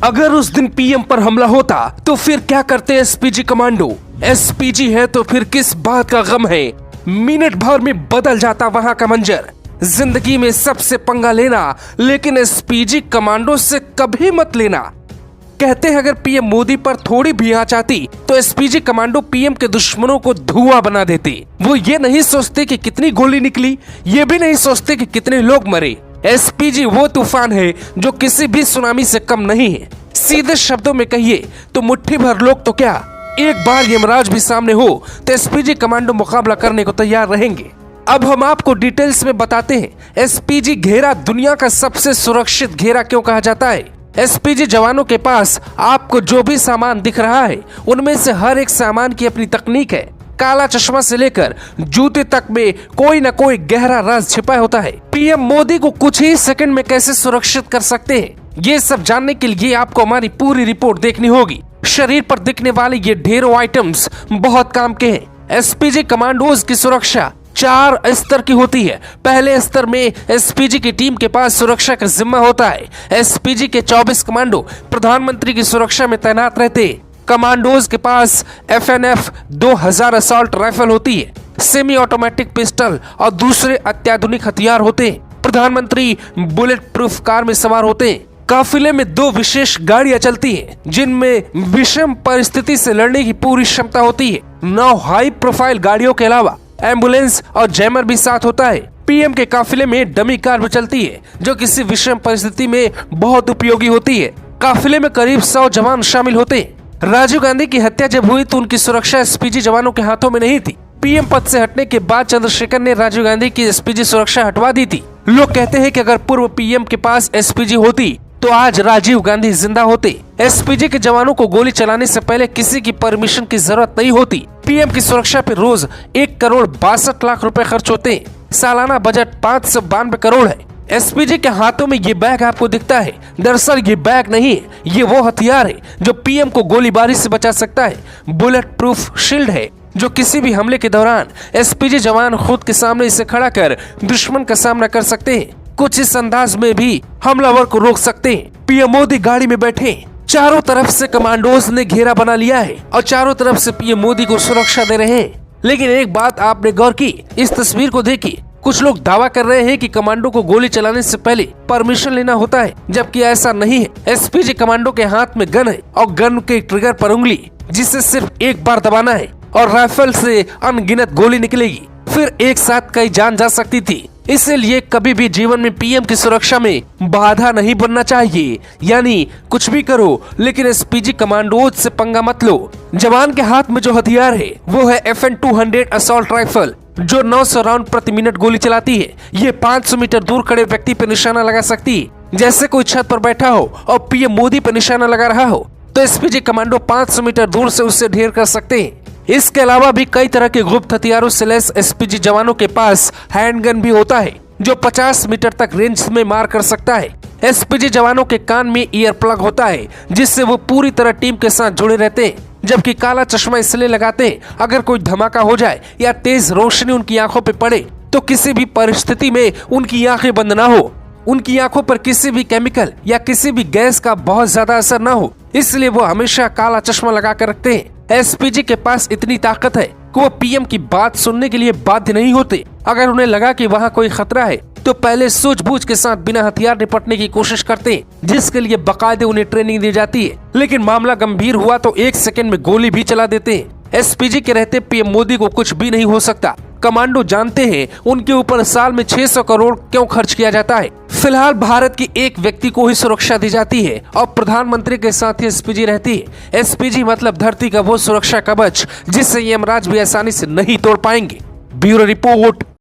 अगर उस दिन पीएम पर हमला होता तो फिर क्या करते एसपीजी कमांडो? एसपीजी है तो फिर किस बात का गम है? मिनट भर में बदल जाता वहां का मंजर। जिंदगी में सबसे पंगा लेना, लेकिन एसपीजी कमांडो से कभी मत लेना। कहते हैं अगर पीएम मोदी पर थोड़ी भी आंच आती तो एसपीजी कमांडो पीएम के दुश्मनों को धुआं बना देते। वो ये नहीं सोचते कि कितनी गोली निकली, ये भी नहीं सोचते कि कितने लोग मरे। एसपीजी वो तूफान है जो किसी भी सुनामी से कम नहीं है। सीधे शब्दों में कहिए तो मुट्ठी भर लोग तो क्या, एक बार यमराज भी सामने हो तो एसपीजी कमांडो मुकाबला करने को तैयार रहेंगे। अब हम आपको डिटेल्स में बताते हैं एसपीजी घेरा दुनिया का सबसे सुरक्षित घेरा क्यों कहा जाता है। एसपीजी जवानों के पास आपको जो भी सामान दिख रहा है उनमें से हर एक सामान की अपनी तकनीक है। काला चश्मा से लेकर जूते तक में कोई न कोई गहरा राज छिपा होता है। पीएम मोदी को कुछ ही सेकंड में कैसे सुरक्षित कर सकते हैं, ये सब जानने के लिए आपको हमारी पूरी रिपोर्ट देखनी होगी। शरीर पर दिखने वाले ये ढेरों आइटम्स बहुत काम के हैं। एसपीजी कमांडोज की सुरक्षा 4 स्तर की होती है। पहले स्तर में एसपीजी की टीम के पास सुरक्षा का जिम्मा होता है। एसपीजी के 24 कमांडो प्रधानमंत्री की सुरक्षा में तैनात रहते हैं। कमांडोज के पास FNF 2000 असॉल्ट राइफल होती है, सेमी ऑटोमेटिक पिस्टल और दूसरे अत्याधुनिक हथियार होते हैं। प्रधानमंत्री बुलेट प्रूफ कार में सवार होते हैं। काफिले में 2 विशेष गाड़ियां चलती हैं जिनमें विषम परिस्थिति से लड़ने की पूरी क्षमता होती है। 9 हाई प्रोफाइल गाड़ियों के अलावा एम्बुलेंस और जैमर भी साथ होता है। पीएम के काफिले में डमी कार भी चलती है जो किसी विषम परिस्थिति में बहुत उपयोगी होती है। काफिले में करीब 100 जवान शामिल होते हैं। राजीव गांधी की हत्या जब हुई तो उनकी सुरक्षा एसपीजी जवानों के हाथों में नहीं थी। पीएम पद से हटने के बाद चंद्रशेखर ने राजीव गांधी की एसपीजी सुरक्षा हटवा दी थी। लोग कहते हैं कि अगर पूर्व पीएम के पास एसपीजी होती तो आज राजीव गांधी जिंदा होते। एसपीजी के जवानों को गोली चलाने से पहले किसी की परमिशन की जरूरत नहीं होती। पीएम की सुरक्षा पे रोज 1 करोड़ 62 लाख रुपए खर्च होते हैं। सालाना बजट 592 करोड़ है। एसपीजी के हाथों में ये बैग आपको दिखता है, दरअसल ये बैग नहीं है, ये वो हथियार है जो पीएम को गोलीबारी से बचा सकता है। बुलेट प्रूफ शील्ड है जो किसी भी हमले के दौरान एसपीजी जवान खुद के सामने इसे खड़ा कर दुश्मन का सामना कर सकते हैं। कुछ इस अंदाज में भी हमलावर को रोक सकते हैं। पीएम मोदी गाड़ी में बैठे, चारों तरफ से कमांडोज ने घेरा बना लिया है और चारों तरफ से पीएम मोदी को सुरक्षा दे रहे हैं। लेकिन एक बात आपने गौर की, इस तस्वीर को देखिए, कुछ लोग दावा कर रहे हैं कि कमांडो को गोली चलाने से पहले परमिशन लेना होता है, जबकि ऐसा नहीं है। एसपीजी कमांडो के हाथ में गन है और गन के ट्रिगर पर उंगली, जिसे सिर्फ एक बार दबाना है और राइफल से अनगिनत गोली निकलेगी। फिर एक साथ कई जान जा सकती थी। इसलिए कभी भी जीवन में पीएम की सुरक्षा में बाधा नहीं बनना चाहिए। यानी कुछ भी करो लेकिन एसपीजी कमांडोज से पंगा मत लो। जवान के हाथ में जो हथियार है वो है FN 200 असॉल्ट राइफल जो 900 राउंड प्रति मिनट गोली चलाती है। ये 500 मीटर दूर खड़े व्यक्ति पर निशाना लगा सकती है। जैसे कोई छत पर बैठा हो और पीएम मोदी पर निशाना लगा रहा हो तो एसपीजी कमांडो 500 मीटर दूर से उससे ढेर कर सकते हैं। इसके अलावा भी कई तरह के गुप्त हथियारों से लैस एसपीजी जवानों के पास हैंडगन भी होता है जो 50 मीटर तक रेंज में मार कर सकता है। एसपीजी जवानों के कान में ईयर प्लग होता है जिससे वो पूरी तरह टीम के साथ जुड़े रहते हैं, जबकि काला चश्मा इसलिए लगाते हैं अगर कोई धमाका हो जाए या तेज रोशनी उनकी आंखों पे पड़े तो किसी भी परिस्थिति में उनकी आंखें बंद ना हो, उनकी आंखों पर किसी भी केमिकल या किसी भी गैस का बहुत ज्यादा असर ना हो, इसलिए वो हमेशा काला चश्मा लगा कर रखते हैं। एसपीजी के पास इतनी ताकत है कि वो पीएम की बात सुनने के लिए बाध्य नहीं होते। अगर उन्हें लगा कि वहाँ कोई खतरा है तो पहले सूझबूझ के साथ बिना हथियार निपटने की कोशिश करते हैं, जिसके लिए बाकायदे उन्हें ट्रेनिंग दी जाती है। लेकिन मामला गंभीर हुआ तो 1 सेकंड में गोली भी चला देते हैं। एसपीजी के रहते पीएम मोदी को कुछ भी नहीं हो सकता। कमांडो जानते हैं उनके ऊपर साल में 600 करोड़ क्यों खर्च किया जाता है। फिलहाल भारत की एक व्यक्ति को ही सुरक्षा दी जाती है और प्रधानमंत्री के साथ ही एसपीजी रहती है। एसपीजी मतलब धरती का वो सुरक्षा कवच जिससे यमराज भी आसानी से नहीं तोड़ पाएंगे। Bureau report.